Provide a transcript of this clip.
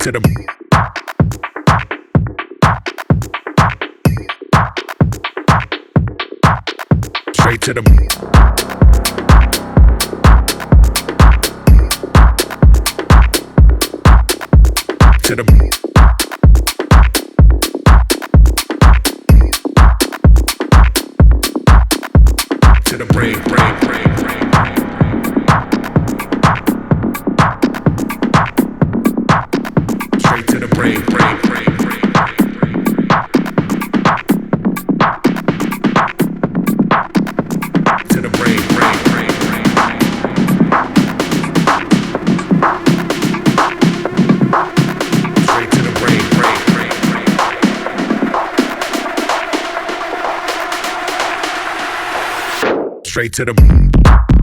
to the straight to the to the to the brain. Straight to the brain. To the brain. Straight to the brain. Straight to the